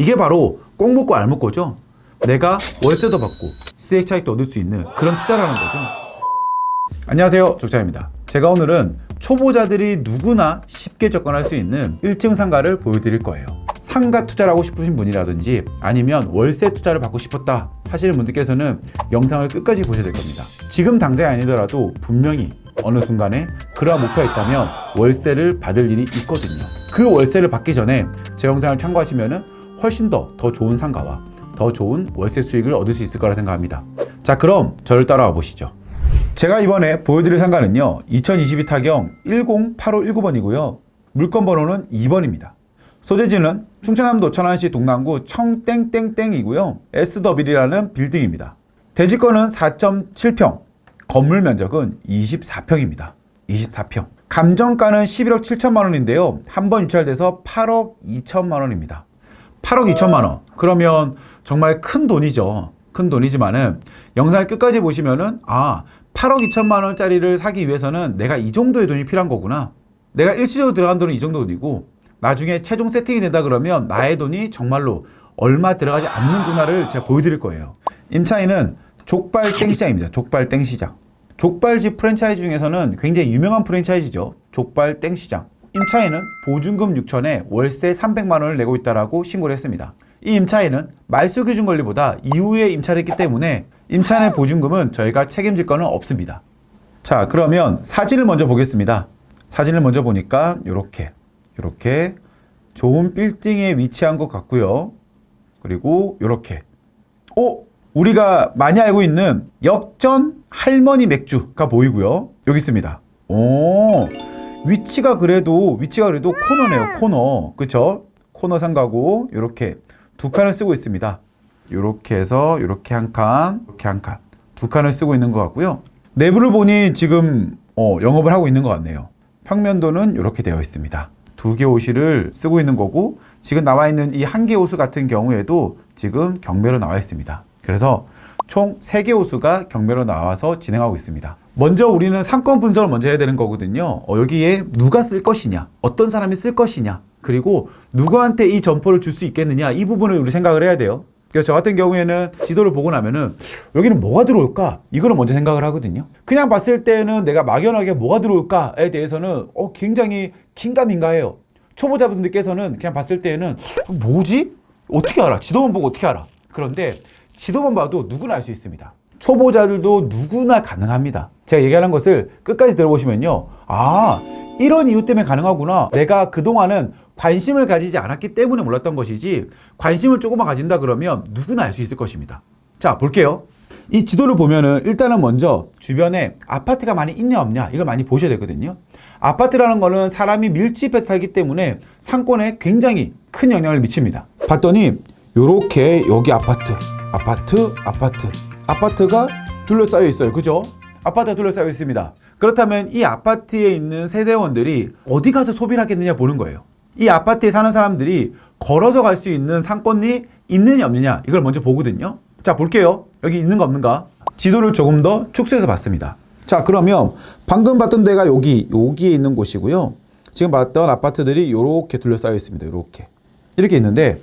이게 바로 꼭 먹고 알 먹고죠. 내가 월세도 받고 수익 차익도 얻을 수 있는 그런 투자라는 거죠. 안녕하세요, 족장입니다. 제가 오늘은 초보자들이 누구나 쉽게 접근할 수 있는 1층 상가를 보여드릴 거예요. 상가 투자를 하고 싶으신 분이라든지 아니면 월세 투자를 받고 싶었다 하시는 분들께서는 영상을 끝까지 보셔야 될 겁니다. 지금 당장이 아니더라도 분명히 어느 순간에 그러한 목표가 있다면 월세를 받을 일이 있거든요. 그 월세를 받기 전에 제 영상을 참고하시면 훨씬 더 좋은 상가와 더 좋은 월세 수익을 얻을 수 있을 거라 생각합니다. 자, 그럼 저를 따라와 보시죠. 제가 이번에 보여드릴 상가는요, 2022 타경 108519번이고요 물건 번호는 2번입니다 소재지는 충청남도 천안시 동남구 청땡땡땡이고요 SW이라는 빌딩입니다. 대지권은 4.7평, 건물 면적은 24평입니다 24평. 감정가는 11억 7천만 원인데요 한번 유찰돼서 8억 2천만 원입니다 8억 2천만 원. 그러면 정말 큰 돈이죠. 큰 돈이지만은 영상을 끝까지 보시면은 8억 2천만 원짜리를 사기 위해서는 내가 이 정도의 돈이 필요한 거구나. 내가 일시적으로 들어간 돈은 이 정도 돈이고 나중에 최종 세팅이 된다 그러면 나의 돈이 정말로 얼마 들어가지 않는구나를 제가 보여드릴 거예요. 임차인은 족발땡시장입니다. 족발땡시장. 족발집 프랜차이즈 중에서는 굉장히 유명한 프랜차이즈죠. 족발땡시장. 임차인은 보증금 6천에 월세 300만 원을 내고 있다라고 신고를 했습니다. 이 임차인은 말소 기준 권리보다 이후에 임차를 했기 때문에 임차인의 보증금은 저희가 책임질 거는 없습니다. 자, 그러면 사진을 먼저 보겠습니다. 사진을 먼저 보니까 이렇게 좋은 빌딩에 위치한 것 같고요. 그리고 이렇게 우리가 많이 알고 있는 역전 할머니 맥주가 보이고요. 여기 있습니다. 위치가 그래도 코너네요. 코너. 그쵸? 코너 상가고 이렇게 두 칸을 쓰고 있습니다. 이렇게 해서 이렇게 한 칸, 이렇게 한 칸. 두 칸을 쓰고 있는 것 같고요. 내부를 보니 지금 영업을 하고 있는 것 같네요. 평면도는 이렇게 되어 있습니다. 두 개 호실을 쓰고 있는 거고 지금 나와 있는 이 한 개 호수 같은 경우에도 지금 경매로 나와 있습니다. 그래서 총 3개 호수가 경매로 나와서 진행하고 있습니다. 먼저 우리는 상권 분석을 먼저 해야 되는 거거든요. 여기에 누가 쓸 것이냐, 어떤 사람이 쓸 것이냐, 그리고 누구한테 이 점포를 줄 수 있겠느냐, 이 부분을 우리 생각을 해야 돼요. 그래서 저 같은 경우에는 지도를 보고 나면은 여기는 뭐가 들어올까? 이거를 먼저 생각을 하거든요. 그냥 봤을 때는 내가 막연하게 뭐가 들어올까에 대해서는 굉장히 긴가민가해요. 초보자분들께서는 그냥 봤을 때는 뭐지? 어떻게 알아? 지도만 보고 어떻게 알아? 그런데 지도만 봐도 누구나 알 수 있습니다. 초보자들도 누구나 가능합니다. 제가 얘기하는 것을 끝까지 들어보시면요. 이런 이유 때문에 가능하구나. 내가 그동안은 관심을 가지지 않았기 때문에 몰랐던 것이지 관심을 조금만 가진다 그러면 누구나 알 수 있을 것입니다. 자, 볼게요. 이 지도를 보면은 일단은 먼저 주변에 아파트가 많이 있냐 없냐 이걸 많이 보셔야 되거든요. 아파트라는 거는 사람이 밀집해서 살기 때문에 상권에 굉장히 큰 영향을 미칩니다. 봤더니 요렇게 여기 아파트가 둘러싸여 있어요. 그죠? 아파트가 둘러싸여 있습니다. 그렇다면 이 아파트에 있는 세대원들이 어디 가서 소비를 하겠느냐 보는 거예요. 이 아파트에 사는 사람들이 걸어서 갈 수 있는 상권이 있느냐 없느냐 이걸 먼저 보거든요. 자, 볼게요. 여기 있는가 없는가. 지도를 조금 더 축소해서 봤습니다. 자, 그러면 방금 봤던 데가 여기에 있는 곳이고요. 지금 봤던 아파트들이 이렇게 둘러싸여 있습니다. 이렇게 있는데,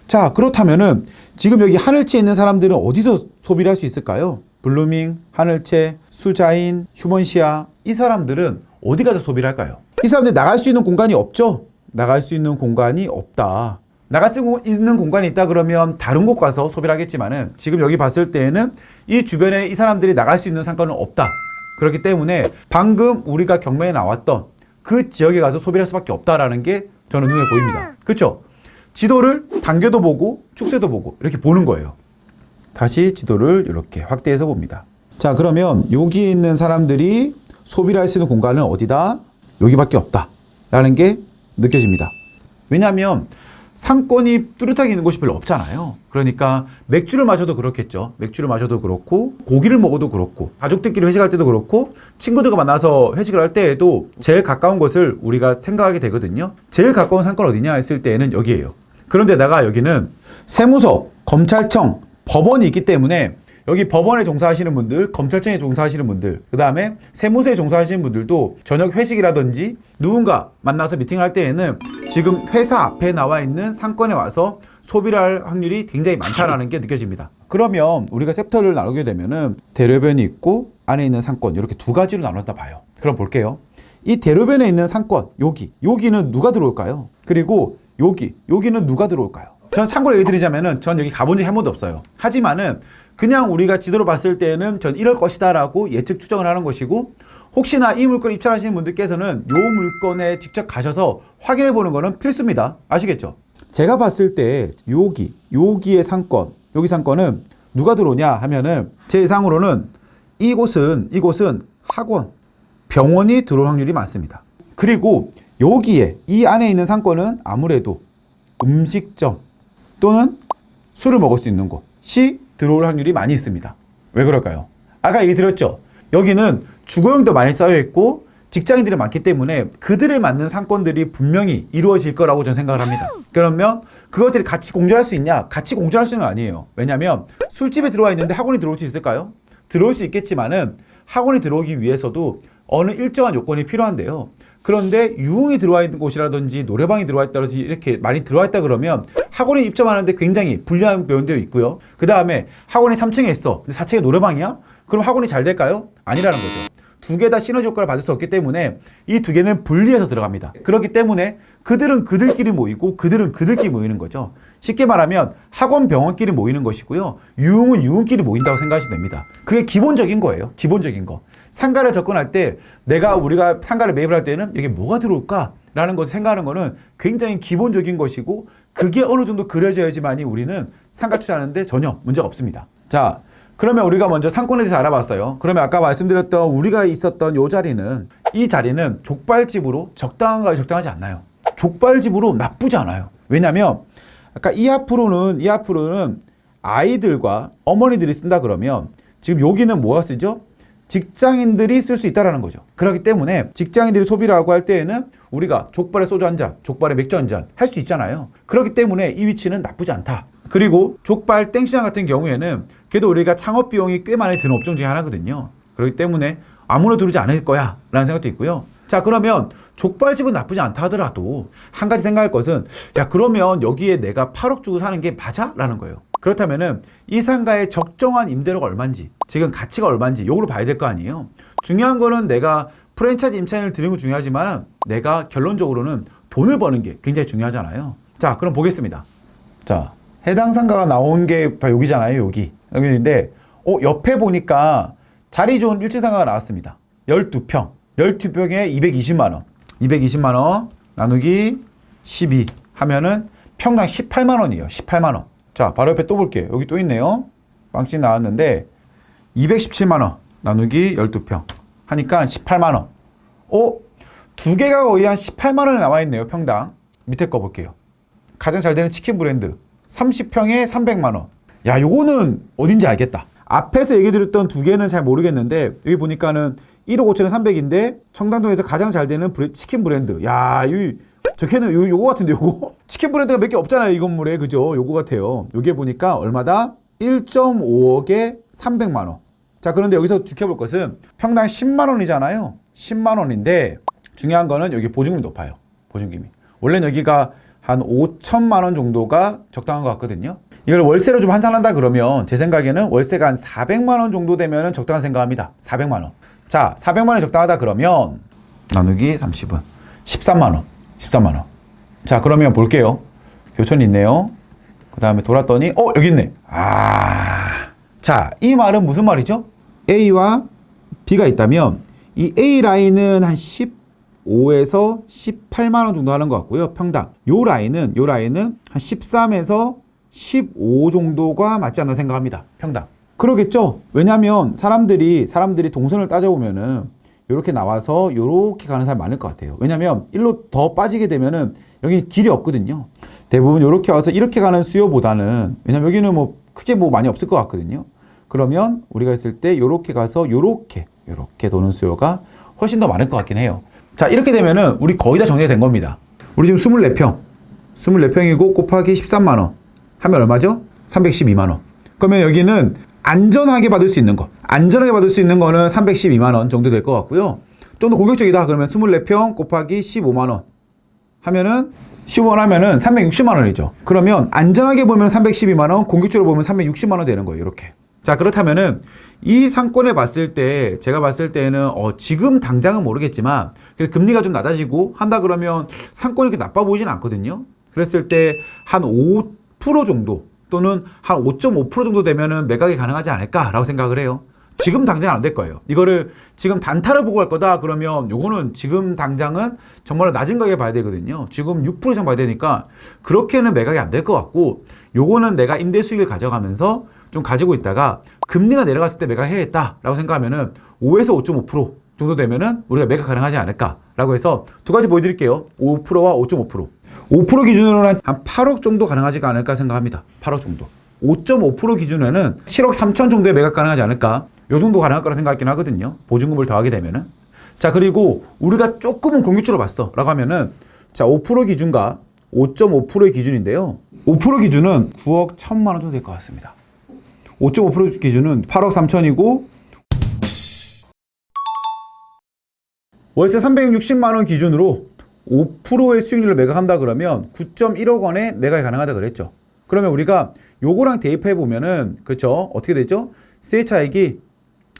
자, 그렇다면은 지금 여기 하늘채에 있는 사람들은 어디서 소비를 할 수 있을까요? 블루밍, 하늘채, 수자인, 휴먼시아, 이 사람들은 어디 가서 소비를 할까요? 이 사람들이 나갈 수 있는 공간이 없죠? 나갈 수 있는 공간이 없다. 나갈 수 있는 공간이 있다 그러면 다른 곳 가서 소비를 하겠지만은 지금 여기 봤을 때에는 이 주변에 이 사람들이 나갈 수 있는 상권은 없다. 그렇기 때문에 방금 우리가 경매에 나왔던 그 지역에 가서 소비를 할 수밖에 없다라는 게 저는 눈에 보입니다. 그렇죠? 지도를 당겨도 보고 축소도 보고 이렇게 보는 거예요. 다시 지도를 이렇게 확대해서 봅니다. 자, 그러면 여기에 있는 사람들이 소비를 할 수 있는 공간은 어디다? 여기밖에 없다 라는 게 느껴집니다. 왜냐하면 상권이 뚜렷하게 있는 곳이 별로 없잖아요. 그러니까 맥주를 마셔도 그렇겠죠. 맥주를 마셔도 그렇고 고기를 먹어도 그렇고 가족들끼리 회식할 때도 그렇고 친구들과 만나서 회식을 할 때에도 제일 가까운 곳을 우리가 생각하게 되거든요. 제일 가까운 상권 어디냐 했을 때에는 여기예요. 그런데다가 여기는 세무서, 검찰청, 법원이 있기 때문에 여기 법원에 종사하시는 분들, 검찰청에 종사하시는 분들, 그 다음에 세무서에 종사하시는 분들도 저녁 회식이라든지 누군가 만나서 미팅을 할 때에는 지금 회사 앞에 나와 있는 상권에 와서 소비를 할 확률이 굉장히 많다라는 게 느껴집니다. 그러면 우리가 섹터를 나누게 되면은 대로변이 있고 안에 있는 상권 이렇게 두 가지로 나눴다 봐요. 그럼 볼게요. 이 대로변에 있는 상권, 여기는 누가 들어올까요? 그리고 여기는 누가 들어올까요? 전 참고로 얘기 드리자면은 전 여기 가본 적이 한 번도 없어요. 하지만은 그냥 우리가 지도로 봤을 때는 전 이럴 것이다 라고 예측 추정을 하는 것이고, 혹시나 이 물건 입찰하시는 분들께서는 이 물건에 직접 가셔서 확인해 보는 거는 필수입니다. 아시겠죠? 제가 봤을 때 여기의 상권, 여기 상권은 누가 들어오냐 하면은 제 예상으로는 이곳은 학원, 병원이 들어올 확률이 많습니다. 그리고 여기에 이 안에 있는 상권은 아무래도 음식점 또는 술을 먹을 수 있는 곳이 들어올 확률이 많이 있습니다. 왜 그럴까요? 아까 얘기 드렸죠. 여기는 주거용도 많이 쌓여 있고 직장인들이 많기 때문에 그들을 맞는 상권들이 분명히 이루어질 거라고 저는 생각을 합니다. 그러면 그것들이 같이 공존할 수 있냐? 같이 공존할 수 있는 건 아니에요. 왜냐하면 술집에 들어와 있는데 학원이 들어올 수 있을까요? 들어올 수 있겠지만은 학원이 들어오기 위해서도 어느 일정한 요건이 필요한데요. 그런데 유흥이 들어와 있는 곳이라든지 노래방이 들어와 있다든지 이렇게 많이 들어와 있다 그러면 학원이 입점하는데 굉장히 불리한 면도 있고요. 그 다음에 학원이 3층에 있어. 근데 4층에 노래방이야? 그럼 학원이 잘 될까요? 아니라는 거죠. 두 개 다 시너지 효과를 받을 수 없기 때문에 이 두 개는 분리해서 들어갑니다. 그렇기 때문에 그들은 그들끼리 모이고 그들은 그들끼리 모이는 거죠. 쉽게 말하면 학원, 병원끼리 모이는 것이고요. 유흥은 유흥끼리 모인다고 생각하시면 됩니다. 그게 기본적인 거예요. 기본적인 거. 상가를 접근할 때 우리가 상가를 매입을 할 때는 여기 뭐가 들어올까? 라는 것을 생각하는 거는 굉장히 기본적인 것이고 그게 어느 정도 그려져야지만이 우리는 상가 투자하는데 전혀 문제가 없습니다. 자, 그러면 우리가 먼저 상권에 대해서 알아봤어요. 그러면 아까 말씀드렸던 우리가 있었던 이 자리는 족발집으로 적당한가요? 적당하지 않나요? 족발집으로 나쁘지 않아요. 왜냐면 아까 이 앞으로는 아이들과 어머니들이 쓴다 그러면 지금 여기는 뭐가 쓰죠? 직장인들이 쓸 수 있다라는 거죠. 그렇기 때문에 직장인들이 소비를 하고 할 때에는 우리가 족발에 소주 한 잔, 족발에 맥주 한 잔 할 수 있잖아요. 그렇기 때문에 이 위치는 나쁘지 않다. 그리고 족발 땡시장 같은 경우에는 그래도 우리가 창업 비용이 꽤 많이 드는 업종 중에 하나거든요. 그렇기 때문에 아무나 들어오지 않을 거야 라는 생각도 있고요. 자, 그러면 족발집은 나쁘지 않다 하더라도 한 가지 생각할 것은 그러면 여기에 내가 8억 주고 사는 게 맞아? 라는 거예요. 그렇다면은 이 상가의 적정한 임대료가 얼마인지, 지금 가치가 얼마인지 요걸 봐야 될 거 아니에요. 중요한 거는 내가 프랜차이즈 임차인을 드리는 거 중요하지만 내가 결론적으로는 돈을 버는 게 굉장히 중요하잖아요. 자, 그럼 보겠습니다. 자, 해당 상가가 나온 게 여기잖아요. 여기인데 옆에 보니까 자리 좋은 일지 상가가 나왔습니다. 12평 12평에 220만 원 220만 원 나누기 12 하면은 평당 18만 원이에요. 18만 원. 자, 바로 옆에 또 볼게요. 여기 또 있네요. 빵집 나왔는데 217만 원 나누기 12평 하니까 18만 원. 두 개가 거의 한 18만 원에 나와 있네요. 평당. 밑에 거 볼게요. 가장 잘 되는 치킨 브랜드 30평에 300만 원. 야, 요거는 어딘지 알겠다. 앞에서 얘기 드렸던 두 개는 잘 모르겠는데 여기 보니까는 1억 5천에 300인데 청담동에서 가장 잘 되는 치킨 브랜드. 야, 저게는 요거 같은데 요거? 치킨 브랜드가 몇 개 없잖아요, 이 건물에. 그죠? 요거 같아요. 요게 보니까 얼마다? 1.5억에 300만 원. 자, 그런데 여기서 지켜볼 것은 평당 10만 원이잖아요. 10만 원인데 중요한 거는 여기 보증금이 높아요. 보증금이. 원래는 여기가 한 5천만 원 정도가 적당한 것 같거든요. 이걸 월세로 좀 환산한다 그러면 제 생각에는 월세가 한 400만 원 정도 되면 적당한 생각합니다. 400만 원. 자, 400만 원이 적당하다 그러면 나누기 30은 13만 원. 13만 원. 자, 그러면 볼게요. 교촌이 있네요. 그 다음에 돌았더니 여기 있네. 자, 이 말은 무슨 말이죠? A와 B가 있다면 이 A 라인은 한 15에서 18만 원 정도 하는 것 같고요. 평당. 요 라인은 한 13에서 15 정도가 맞지 않나 생각합니다. 평당. 그러겠죠? 왜냐면 사람들이 동선을 따져보면은 요렇게 나와서 요렇게 가는 사람이 많을 것 같아요. 왜냐면 일로 더 빠지게 되면은 여기 길이 없거든요. 대부분 요렇게 와서 이렇게 가는 수요보다는, 왜냐면 여기는 크게 많이 없을 것 같거든요. 그러면 우리가 있을 때 요렇게 가서 요렇게 도는 수요가 훨씬 더 많을 것 같긴 해요. 자, 이렇게 되면은 우리 거의 다 정리가 된 겁니다. 우리 지금 24평이고 곱하기 13만 원 하면 얼마죠? 312만 원. 그러면 여기는 안전하게 받을 수 있는 거. 안전하게 받을 수 있는 거는 312만 원 정도 될 것 같고요. 좀 더 공격적이다 그러면 24평 곱하기 15만 원 하면은 15만 원 하면은 360만 원이죠. 그러면 안전하게 보면 312만 원, 공격적으로 보면 360만 원 되는 거예요. 이렇게. 자, 그렇다면은 이 상권을 봤을 때 제가 봤을 때는 지금 당장은 모르겠지만 금리가 좀 낮아지고 한다 그러면 상권이 그렇게 나빠 보이진 않거든요. 그랬을 때 한 5% 정도 또는 한 5.5% 정도 되면은 매각이 가능하지 않을까라고 생각을 해요. 지금 당장 안 될 거예요. 이거를 지금 단타를 보고 할 거다 그러면 요거는 지금 당장은 정말 낮은 가격에 봐야 되거든요. 지금 6% 이상 봐야 되니까 그렇게는 매각이 안 될 것 같고, 요거는 내가 임대 수익을 가져가면서 좀 가지고 있다가 금리가 내려갔을 때 매각해야겠다라고 생각하면은 5에서 5.5% 정도 되면은 우리가 매각 가능하지 않을까라고 해서 두 가지 보여드릴게요. 5%와 5.5%. 5% 기준으로는 한 8억 정도 가능하지 않을까 생각합니다. 8억 정도. 5.5% 기준에는 7억 3천 정도에 매각 가능하지 않을까, 요 정도 가능할 거라 생각하긴 하거든요. 보증금을 더하게 되면은. 자, 그리고 우리가 조금은 공격적으로 봤어 라고 하면은, 자, 5% 기준과 5.5%의 기준인데요. 5% 기준은 9억 1천만 원 정도 될 것 같습니다. 5.5% 기준은 8억 3천이고, 월세 360만 원 기준으로 5%의 수익률을 매각한다 그러면 9.1억 원에 매각이 가능하다 그랬죠. 그러면 우리가 요거랑 대입해 보면은, 그쵸? 어떻게 되죠? 세이 차익이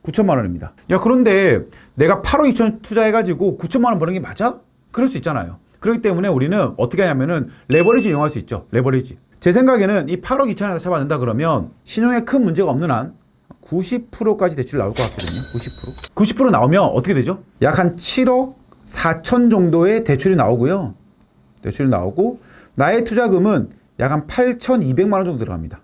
9천만 원입니다. 야, 그런데 내가 8억 2천 투자해가지고 9천만 원 버는 게 맞아? 그럴 수 있잖아요. 그렇기 때문에 우리는 어떻게 하냐면은 레버리지 이용할 수 있죠. 레버리지. 제 생각에는 이 8억 2천에다 쳐받는다 그러면 신용에 큰 문제가 없는 한 90%까지 대출 나올 것 같거든요. 90%. 90% 나오면 어떻게 되죠? 약 한 7억 4천 정도의 대출이 나오고요. 대출이 나오고 나의 투자금은 약 한 8,200만 원 정도 들어갑니다.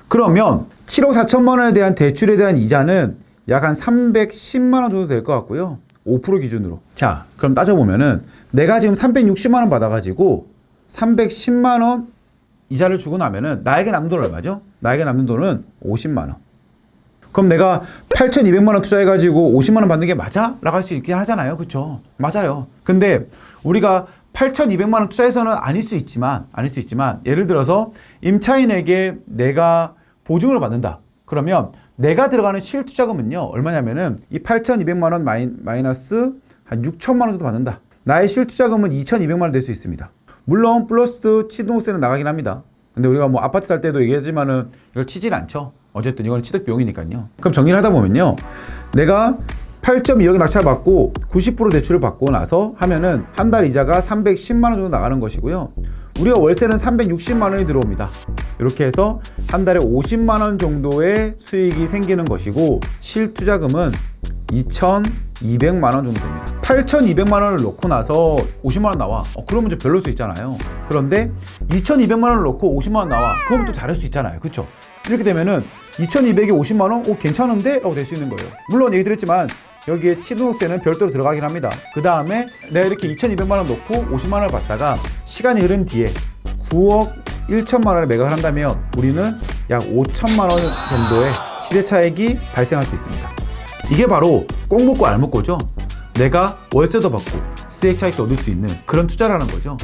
그러면 7억 4천만 원에 대한 대출에 대한 이자는 약 한 310만 원 정도 될 것 같고요. 5% 기준으로. 자, 그럼 따져보면은 내가 지금 360만 원 받아가지고 310만 원 이자를 주고 나면은 나에게 남는 돈 얼마죠? 나에게 남는 돈은 50만 원. 그럼 내가 8,200만 원 투자해가지고 50만 원 받는 게 맞아? 라고 할 수 있긴 하잖아요. 그쵸? 맞아요. 근데 우리가 8,200만 원 투자해서는 아닐 수 있지만 예를 들어서 임차인에게 내가 보증을 받는다. 그러면 내가 들어가는 실투자금은요, 얼마냐면은 이 8,200만 원 마이너스 한 6천만 원 정도 받는다. 나의 실투자금은 2,200만 원 될 수 있습니다. 물론 플러스 취등록세는 나가긴 합니다. 근데 우리가 뭐 아파트 살 때도 얘기하지만은 이걸 치진 않죠. 어쨌든 이건 취득 비용이니까요. 그럼 정리를 하다 보면요, 내가 8.2억에 낙찰 받고 90% 대출을 받고 나서 하면은 한 달 이자가 310만 원 정도 나가는 것이고요. 우리가 월세는 360만 원이 들어옵니다. 이렇게 해서 한 달에 50만 원 정도의 수익이 생기는 것이고, 실투자금은 2,200만 원 정도 됩니다. 8,200만 원을 놓고 나서 50만 원 나와. 그러면 좀 별로일 수 있잖아요. 그런데 2,200만 원을 놓고 50만 원 나와. 그럼 또 잘할 수 있잖아요. 그쵸? 이렇게 되면은 2,200에 50만 원? 괜찮은데? 라고 될 수 있는 거예요. 물론 얘기 드렸지만 여기에 취등록세는 별도로 들어가긴 합니다. 그 다음에 내가 이렇게 2,200만 원 놓고 50만 원을 받다가 시간이 흐른 뒤에 9억 1천만 원에 매각을 한다면 우리는 약 5천만 원 정도의 시세차익이 발생할 수 있습니다. 이게 바로 꼭 먹고 알 먹고죠. 내가 월세도 받고 수익 차익도 얻을 수 있는 그런 투자라는 거죠.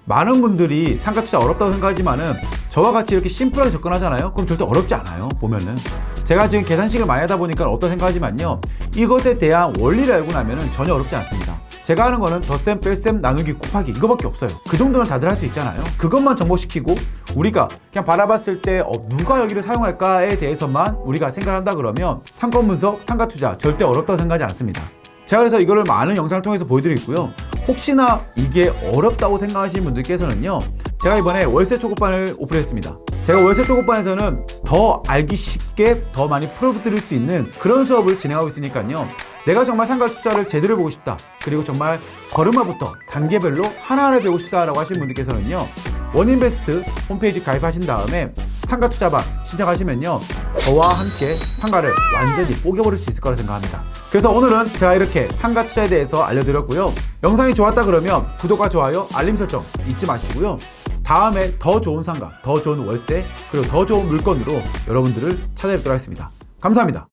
많은 분들이 상가 투자 어렵다고 생각하지만은 저와 같이 이렇게 심플하게 접근하잖아요. 그럼 절대 어렵지 않아요. 보면은 제가 지금 계산식을 많이 하다 보니까 어렵다고 생각하지만요, 이것에 대한 원리를 알고 나면은 전혀 어렵지 않습니다. 제가 하는 거는 덧셈, 뺄셈, 나누기, 곱하기 이거밖에 없어요. 그 정도는 다들 할 수 있잖아요. 그것만 접목시키고 우리가 그냥 바라봤을 때 누가 여기를 사용할까에 대해서만 우리가 생각한다 그러면 상권 분석, 상가 투자 절대 어렵다고 생각하지 않습니다. 제가 그래서 이거를 많은 영상을 통해서 보여드리고 있고요. 혹시나 이게 어렵다고 생각하시는 분들께서는요, 제가 이번에 월세 초급반을 오픈했습니다. 제가 월세 초급반에서는 더 알기 쉽게 더 많이 풀어드릴 수 있는 그런 수업을 진행하고 있으니까요. 내가 정말 상가 투자를 제대로 보고 싶다, 그리고 정말 걸음마부터 단계별로 하나하나 배우고 싶다라고 하시는 분들께서는요, 원인베스트 홈페이지 가입하신 다음에 상가 투자반 신청하시면요, 저와 함께 상가를 완전히 뽀개버릴 수 있을 거라 생각합니다. 그래서 오늘은 제가 이렇게 상가 투자에 대해서 알려드렸고요. 영상이 좋았다 그러면 구독과 좋아요, 알림 설정 잊지 마시고요. 다음에 더 좋은 상가, 더 좋은 월세, 그리고 더 좋은 물건으로 여러분들을 찾아뵙도록 하겠습니다. 감사합니다.